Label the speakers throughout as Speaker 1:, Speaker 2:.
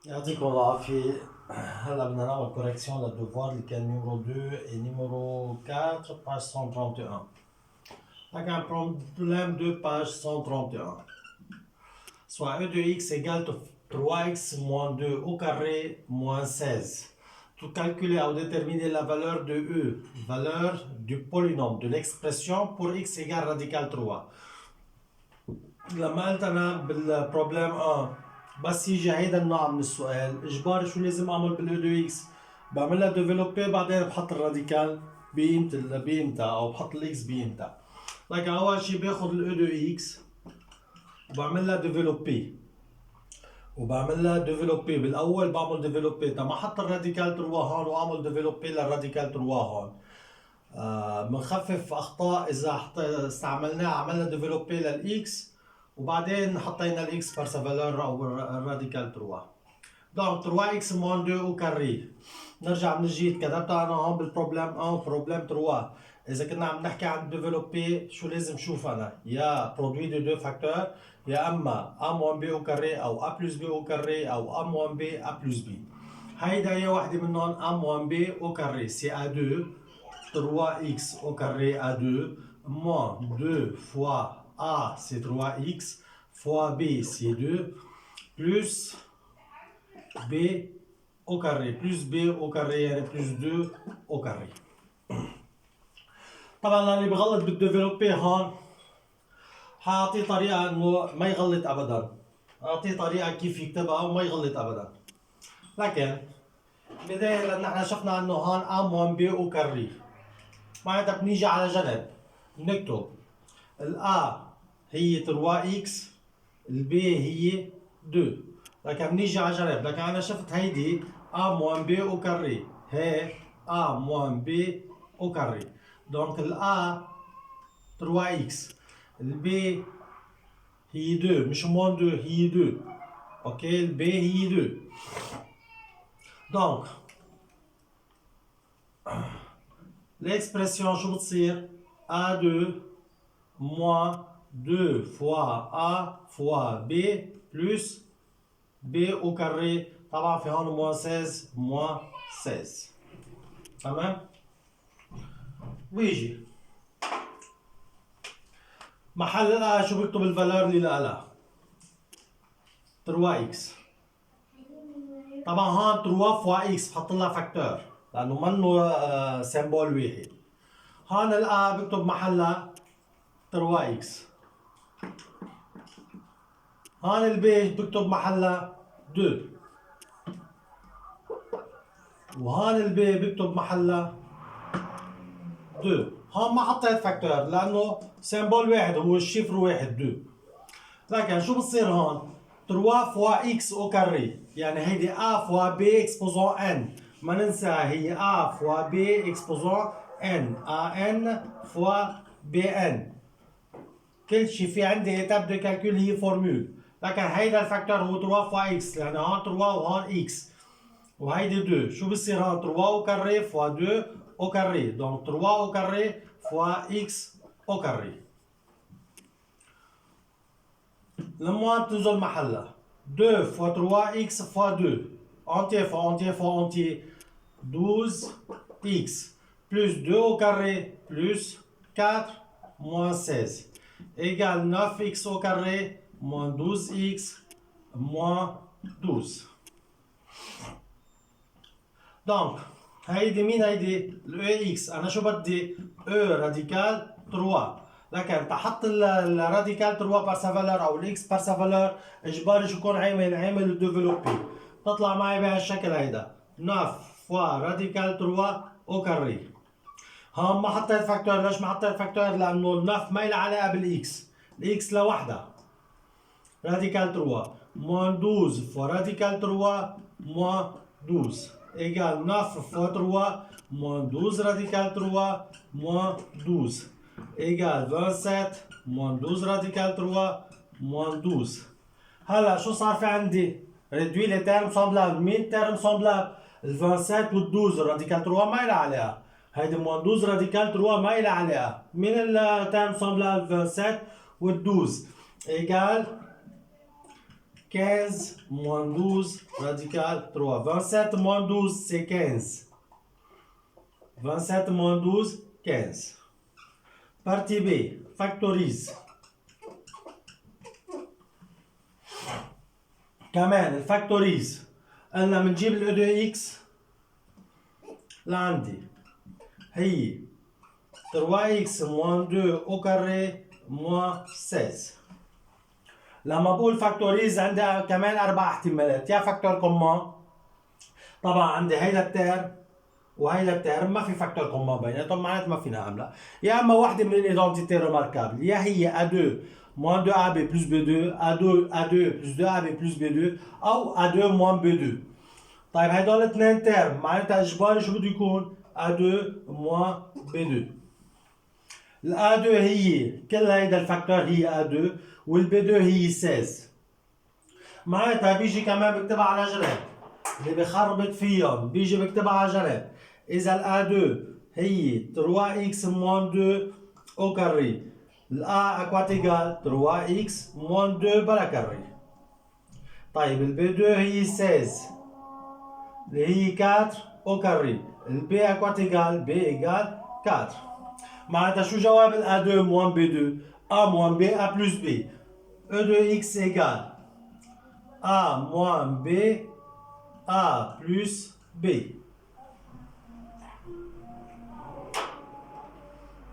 Speaker 1: يعطيكم العافية. هلا بدنا نعمل كوريكسيون للدوفوار اللي كان نيميرو 2 et numéro 4 page 131. Donc un problème de page 131. Soit e de x égale 3x moins 2 au carré moins 16. Pour calculer ou déterminer la valeur de e, valeur du polynôme de l'expression pour x égale radical 3. لما قلت انا بالبروبلم بس يجي هيدا النوع من السؤال اجباري شو لازم اعمل بالاو دو اكس؟ بعملها ديفلوبي بعدين بحط الراديكال بقيمتها او بحط الاكس بقيمتها. لكن اول شيء باخذ الاو دو اكس وبعملها ديفلوبي بالاول بعمل ديفلوبي ما احط الراديكال 3 هون واعمل ديفلوبي للراديكال 3 هون. بنخفف اخطاء اذا استعملناها عملنا ديفلوبي للاكس وبعدين حطينا الاكس par sa valeur او الراديكال 3. دونك 3x moins 2 au carré. نرجع من جديد كتبتها انا هون بالبروبلم 1 بروبلم 3. اذا كنا عم نحكي عن ديفلوبي شو لازم شوف انا؟ يا برودوي دو دو فاكتور يا اما a moins b au carré او a plus b au carré او a moins b a plus b. هيدا هي وحده منهم a moins b au carré c'est a2 3x au carré a2 moins 2 fois a c'est 3x fois b c'est 2 plus b au carré plus b au carré يعني plus 2 au carré. طبعا اللي بغلط بالديفلوبي هون حاعطيه طريقه انه ما يغلط ابدا، اعطيه طريقه كيف يكتبها وما يغلط ابدا. لكن بدايه لان احنا شفنا انه هون a moins b au carré معناتها بنيجي على جنب بنكتب الA هي 3x الB هي 2. لكن بنيجي على جنب لكن انا شفت هيدي a moins b au carré هي a moins b au carré. دونك الA 3x الB هي 2 مش moins 2 هي 2. اوكي الB هي 2. دونك l'expression شو بتصير؟ A2 moins 2 fois A fois B plus B au carré. طبعا في هون moins 16 moins 16. تمام؟ ويجي محل A شو بكتب الفالور اللي لها؟ 3x. طبعا هون 3 فوا x بحط لها فاكتور لانه منه سيمبول واحد. هون الA بكتب محلها 3x. هون الB بكتب محلها 2 وهون الB بكتب محلها 2. هون ما حطيت فاكتور لانه سيمبول واحد هو الشفر واحد 2. لكن شو بتصير هون؟ 3 فوا x au carré يعني هيدي a فوا b exposant n. ما ننسى هي a فوا b exposant n an فوا bn. كل شيء في عندي étape de calcul هي فورمول. لكن هيدا الفاكتور هو 3 فوا x لأن هون 3 وهون x وهيدي 2. شو بصير هون 3 au carré فوا 2 au carré. donc 3 au carré فوا x au carré. Le moins بتنزل محلها 2 fois 3x fois 2 entier fois entier fois entier 12x plus 2 au carré plus 4 moins 16 égale 9x au carré moins 12x moins 12. donc هيدي مين هيدي؟ ال x انا شو بدي؟ e راديكال 3. لكن تحط الراديكال 3 بار سا فالور او الاكس بار سا فالور اجباري شو يكون عامل الديفلوبي تطلع معي بهالشكل هيدا 9 فوا راديكال 3 او كاري. هون ما حطيت فاكتور. ليش ما حطيت فاكتور؟ لانه ال 9 ما لها علاقه بالاكس، الاكس لوحدها. راديكال 3 موان 12 فوا راديكال 3 موان 12 égale 9 fois 3 moins 12 radical 3 moins 12 égale 27 moins 12 radical 3 moins 12. هلا شو صار في عندي؟ réduit les termes semblables. مين termes semblables؟ ال 27 وال 12 radical 3 ما إلها علاقة. هيدي moins 12 radical 3 ما إلها علاقة. مين ال termes semblables 27 وال 12 égale 15 moins 12 radical 3. 27 moins 12, c'est 15. 27 moins 12, 15. Partie B, factorise. كمان الفاكتوريز قلنا بنجيب ال 2 x لعندي هي 3x moins 2 au carré moins 16. لما بقول فاكتوريز عندها كمان 4 احتمالات، يا فاكتور كومان، طبعا عندي هيدا التيرم وهيدا التيرم ما في فاكتور كومان بيناتهم، معناتها ما فينا نعملها، يا اما وحده من الايدنتيتي ريماركابل، يا هي A2 moins 2AB plus B2 A2 plus 2AB plus B2 او A2 moins B2. طيب هدول اثنين تيرم معناتها اجباري شو بده يكون؟ A2 moins B2. ال A2 هي كل هيدا الفاكتور هي A2 وال B2 هي 16. معناتها بيجي كمان بكتبها على جنب، اللي بخربط فيهم بيجي بكتبها على جنب. إذا ال A2 هي 3x moins 2 au carré، ال A à quoi égal 3x moins 2 بلا كاري. طيب ال B2 هي 16 اللي هي 4 au carré، ال B à quoi égal B égale 4. معناتها شو جواب ال A2 moins B2؟ A moins B A plus B. E2x égale A moins B A plus B.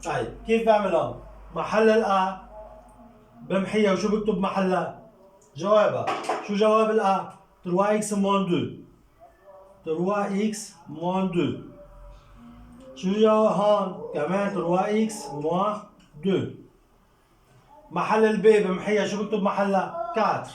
Speaker 1: طيب كيف بعملها؟ محل ال A بمحيها وشو بكتب محلها؟ جوابها. شو جواب ال A؟ 3x moins 2. 3x moins 2. شو جواب هون؟ كمان 3x moins 2. محل ال B بمحيها شو بكتب محلها؟ 4.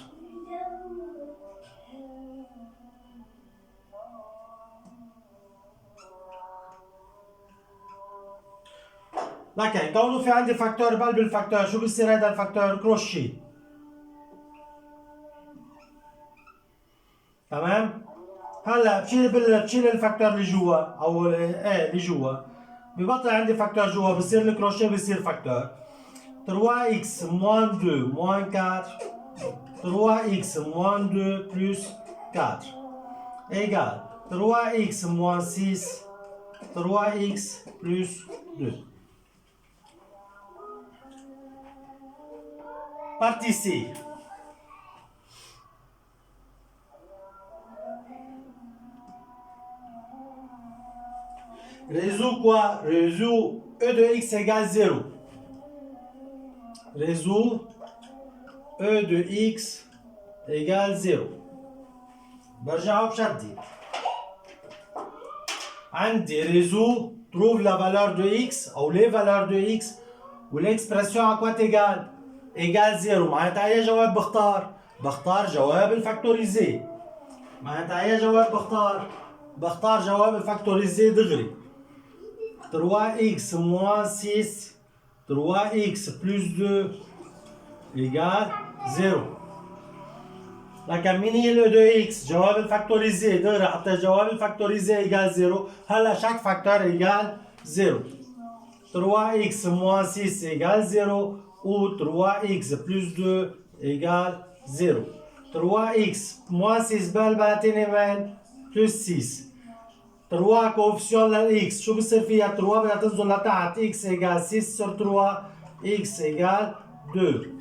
Speaker 1: لكن كونه في عندي فاكتور بقلب الفاكتور شو بصير هذا الفاكتور؟ كروشي. تمام؟ هلا بشيل الفاكتور اللي جوا او اللي جوا، ببطل عندي فاكتور جوا بصير الكروشيه بصير فاكتور 3x moins 2 moins 4 3x moins 2 plus 4 égale 3x moins 6 3x plus 2. Partie C. Résout quoi? Résout E de x égale 0. Résout E de x égale 0. برجعه بشدي. عندي résout trouve la valeur de x ou les valeurs de x ou l'expression à quoi égale égale 0. معناتها أي جواب بختار؟ بختار جواب الفاكتوريزي. معناتها أي جواب بختار؟ بختار جواب الفاكتوريزي دغري. 3x moins 6 3x plus 2 égale 0. لكن مين هي ال 2x؟ جواب الفاكتوريزي دغري حتى جواب الفاكتوريزي égale 0. هلا شاك فاكتور égale 0. 3x moins 6 égale 0 ou 3x plus 2 égale 0. 3x moins 6 بالباتيني من plus 6. 3 كوفيسيون للإكس شو بصير فيها؟ 3 بدها تنزل لتحت x égale 6 sur 3 x égale 2.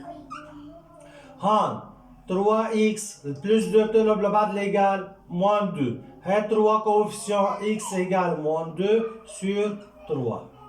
Speaker 1: هون 3x plus 2 بتقلب لبعض l'égal moins 2. هاد 3 كوفيسيون x égale moins 2 sur 3.